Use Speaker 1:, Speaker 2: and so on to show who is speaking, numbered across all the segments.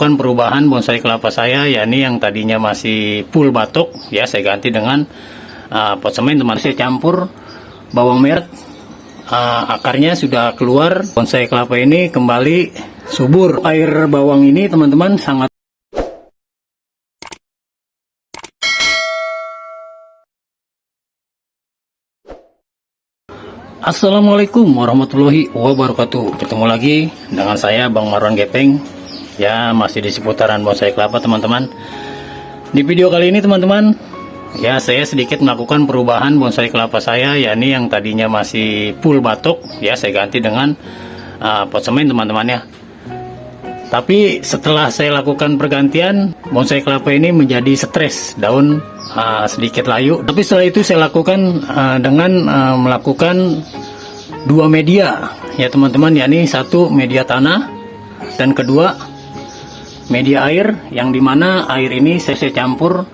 Speaker 1: Kan perubahan bonsai kelapa saya, yakni yang tadinya masih full batok ya, saya ganti dengan pot semen, teman. Saya campur bawang merah, akarnya sudah keluar, bonsai kelapa ini kembali subur. Air bawang ini teman-teman sangat Assalamualaikum warahmatullahi wabarakatuh. Ketemu lagi dengan saya Bang Marwan Gepeng. Ya, masih di seputaran bonsai kelapa teman-teman. Di video kali ini teman-teman, ya saya sedikit melakukan perubahan bonsai kelapa saya, yakni yang tadinya masih full batok ya, saya ganti dengan pot semen teman-teman ya. Tapi setelah saya lakukan pergantian, bonsai kelapa ini menjadi stres, daun sedikit layu. Tapi setelah itu saya lakukan dengan melakukan dua media ya teman-teman, yakni satu media tanah dan kedua media air, yang dimana air ini saya campur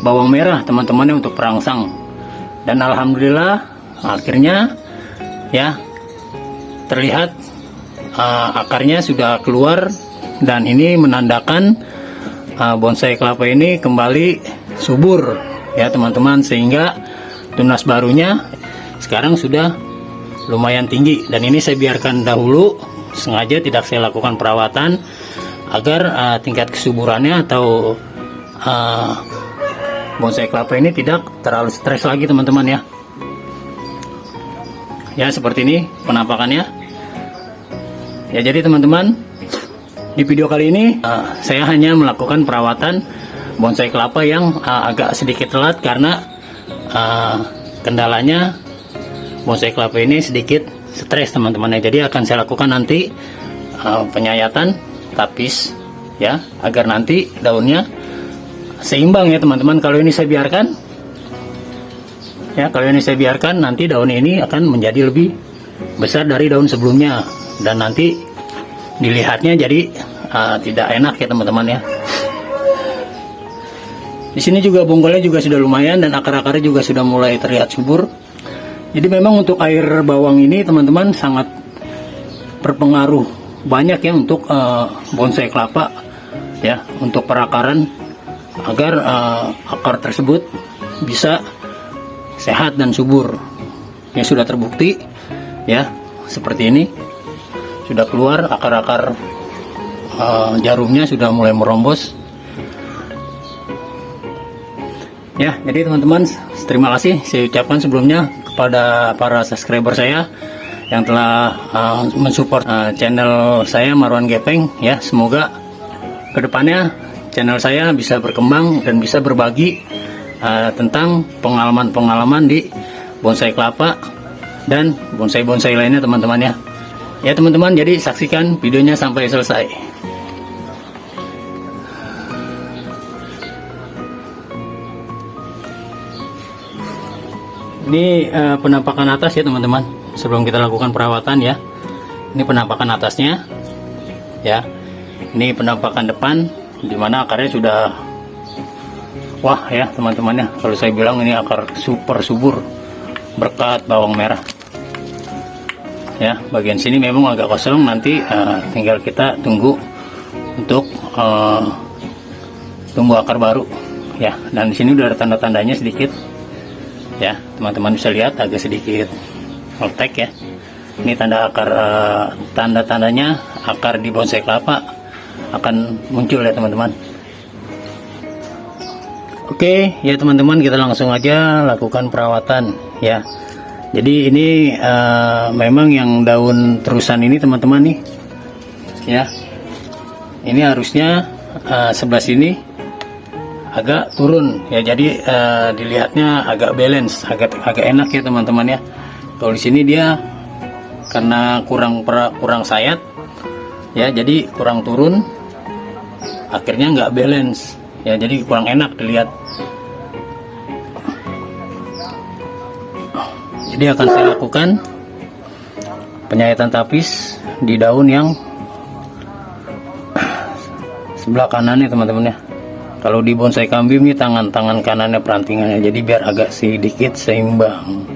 Speaker 1: bawang merah teman-teman untuk perangsang. Dan alhamdulillah akhirnya ya terlihat akarnya sudah keluar, dan ini menandakan bonsai kelapa ini kembali subur ya teman-teman, sehingga tunas barunya sekarang sudah lumayan tinggi. Dan ini saya biarkan dahulu, sengaja tidak saya lakukan perawatan agar tingkat kesuburannya atau bonsai kelapa ini tidak terlalu stres lagi teman-teman ya. Ya, seperti ini penampakannya ya. Jadi teman-teman, di video kali ini saya hanya melakukan perawatan bonsai kelapa yang agak sedikit telat karena kendalanya bonsai kelapa ini sedikit stres teman-teman ya. Jadi akan saya lakukan nanti penyayatan tapis ya, agar nanti daunnya seimbang ya teman-teman. Kalau ini saya biarkan ya, kalau ini saya biarkan, nanti daun ini akan menjadi lebih besar dari daun sebelumnya, dan nanti dilihatnya jadi tidak enak ya teman-teman ya. Di sini juga bonggolnya juga sudah lumayan, dan akar-akarnya juga sudah mulai terlihat subur. Jadi memang untuk air bawang ini teman-teman sangat berpengaruh banyak ya untuk bonsai kelapa ya, untuk perakaran, agar akar tersebut bisa sehat dan subur. Ya, sudah terbukti ya, seperti ini sudah keluar akar-akar, jarumnya sudah mulai merombos ya. Jadi teman-teman, terima kasih saya ucapkan sebelumnya kepada para subscriber saya yang telah mensupport channel saya Marwan Gepeng ya. Semoga kedepannya channel saya bisa berkembang dan bisa berbagi tentang pengalaman-pengalaman di bonsai kelapa dan bonsai-bonsai lainnya teman-teman ya. Ya teman-teman, jadi saksikan videonya sampai selesai. Ini penampakan atas ya teman-teman, sebelum kita lakukan perawatan ya. Ini penampakan atasnya ya. Ini penampakan depan, dimana akarnya sudah wah ya teman-teman ya. Kalau saya bilang ini akar super subur berkat bawang merah ya. Bagian sini memang agak kosong, nanti tinggal kita tunggu untuk tumbuh akar baru ya. Dan di sini udah ada tanda-tandanya sedikit ya, teman-teman bisa lihat agak sedikit holtek ya. Ini tanda akar, tanda-tandanya akar di bonsai kelapa akan muncul ya teman-teman. Oke ya teman-teman, kita langsung aja lakukan perawatan ya. Jadi ini memang yang daun terusan ini teman-teman nih ya, ini harusnya sebelah sini agak turun ya. Jadi dilihatnya agak balance, agak enak ya teman-teman ya. Kalau di sini dia karena kurang sayat ya, jadi kurang turun, akhirnya nggak balance ya, jadi kurang enak dilihat. Jadi akan saya lakukan penyayatan tapis di daun yang sebelah kanan ya teman-teman ya. Kalau di bonsai kambing ini tangan kanannya perantingannya, jadi biar agak sedikit seimbang.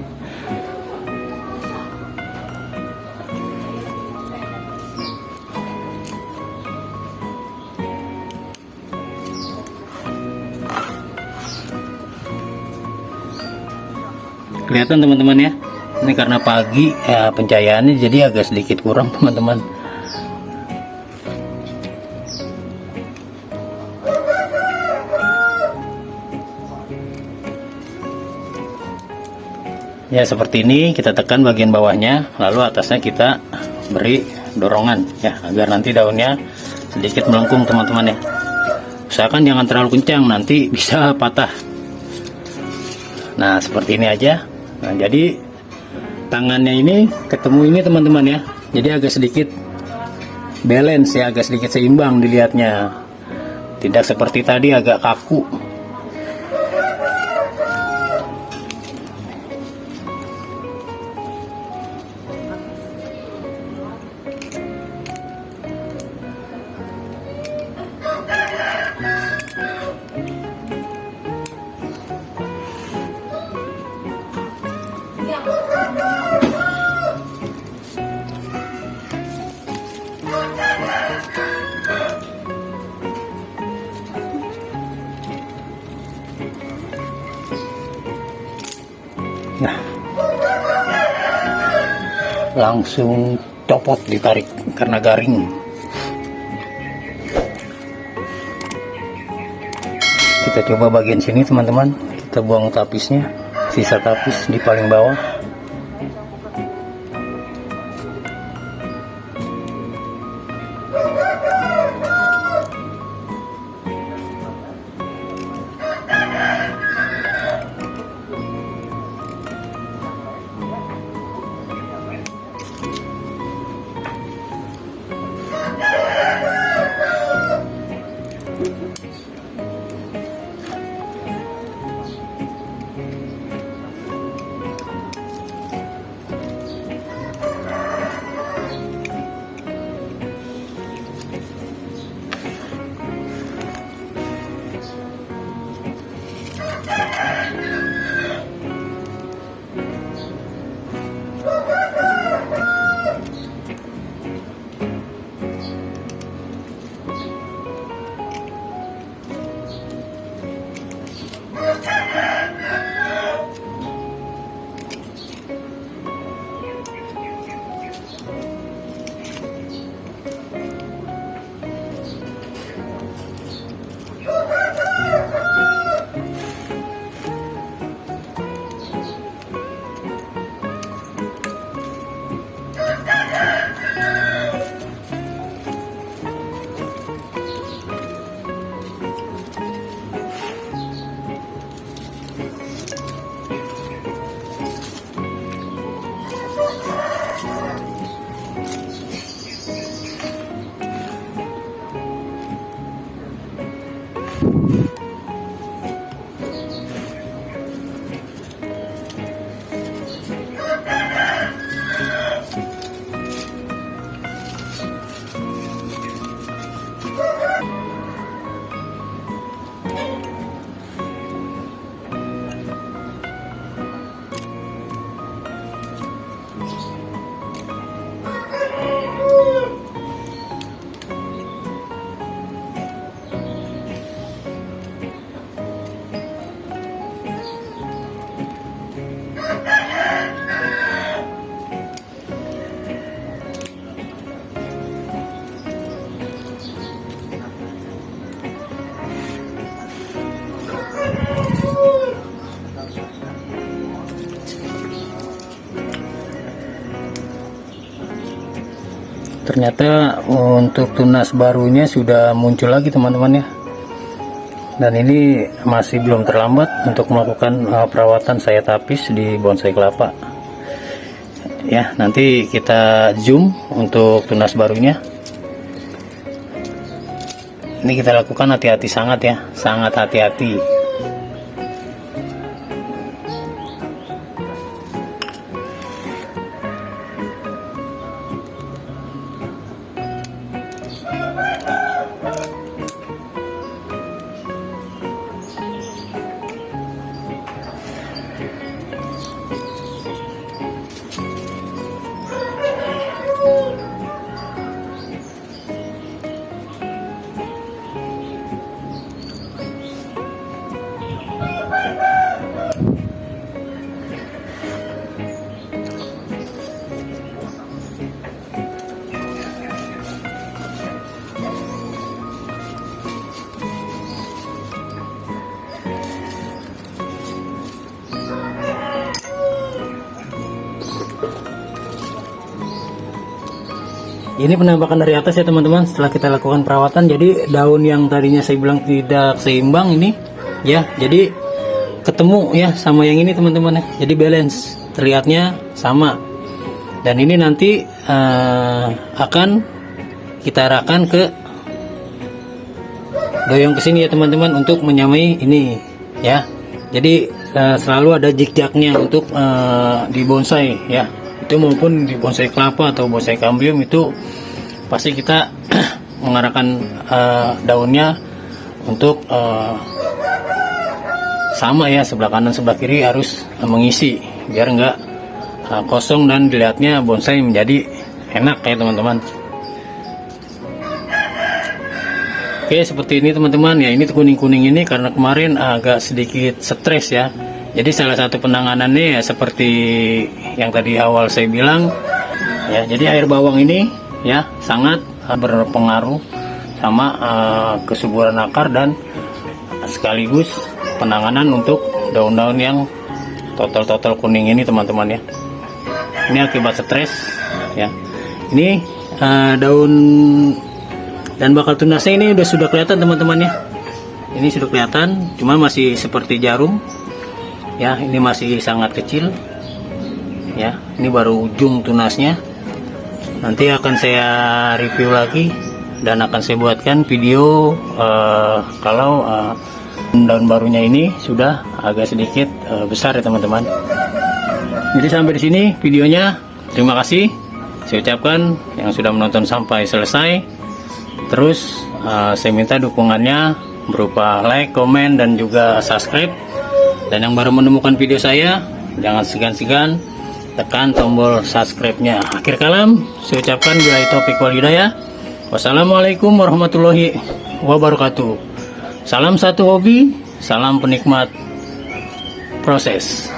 Speaker 1: Kelihatan teman-teman ya, ini karena pagi ya, pencahayaannya jadi agak sedikit kurang teman-teman. Ya seperti ini, kita tekan bagian bawahnya, lalu atasnya kita beri dorongan ya, agar nanti daunnya sedikit melengkung teman-teman ya. Usahakan jangan terlalu kencang, nanti bisa patah. Nah seperti ini aja. Nah jadi tangannya ini ketemu ini teman-teman ya, jadi agak sedikit balance ya, agak sedikit seimbang dilihatnya, tidak seperti tadi agak kaku. Nah, langsung copot, ditarik karena garing. Kita coba bagian sini teman-teman, kita buang tapisnya, sisa tapis di paling bawah. Ternyata untuk tunas barunya sudah muncul lagi teman-teman ya, dan ini masih belum terlambat untuk melakukan perawatan sayat tapis di bonsai kelapa ya. Nanti kita zoom untuk tunas barunya. Ini kita lakukan hati-hati sangat ya, sangat hati-hati. Ini penampakan dari atas ya teman-teman, setelah kita lakukan perawatan. Jadi daun yang tadinya saya bilang tidak seimbang ini ya, jadi ketemu ya sama yang ini teman-teman ya. Jadi balance, terlihatnya sama. Dan ini nanti akan kita arahkan ke doyong ke sini ya teman-teman untuk menyamai ini ya. Jadi selalu ada jik-jaknya untuk di bonsai ya. Itu maupun di bonsai kelapa atau bonsai kambium itu pasti kita mengarahkan daunnya untuk sama ya, sebelah kanan sebelah kiri harus mengisi biar enggak kosong dan dilihatnya bonsai menjadi enak ya teman-teman. Oke, seperti ini teman-teman ya. Ini kuning-kuning ini karena kemarin agak sedikit stres ya. Jadi salah satu penanganannya ya seperti yang tadi awal saya bilang ya. Jadi air bawang ini ya sangat berpengaruh sama kesuburan akar dan sekaligus penanganan untuk daun-daun yang total kuning ini teman-teman ya. Ini akibat stres ya. Ini daun dan bakal tunasnya ini sudah kelihatan teman-teman ya. Ini sudah kelihatan, cuma masih seperti jarum. Ya, ini masih sangat kecil. Ya, ini baru ujung tunasnya. Nanti akan saya review lagi dan akan saya buatkan video kalau daun barunya ini sudah agak sedikit besar ya teman-teman. Jadi sampai di sini videonya. Terima kasih. Saya ucapkan yang sudah menonton sampai selesai. Terus saya minta dukungannya berupa like, komen, dan juga subscribe. Dan yang baru menemukan video saya, jangan segan-segan tekan tombol subscribe-nya. Akhir kalam, saya ucapkan billahi taufiq wal hidayah. Wassalamualaikum warahmatullahi wabarakatuh. Salam satu hobi, salam penikmat proses.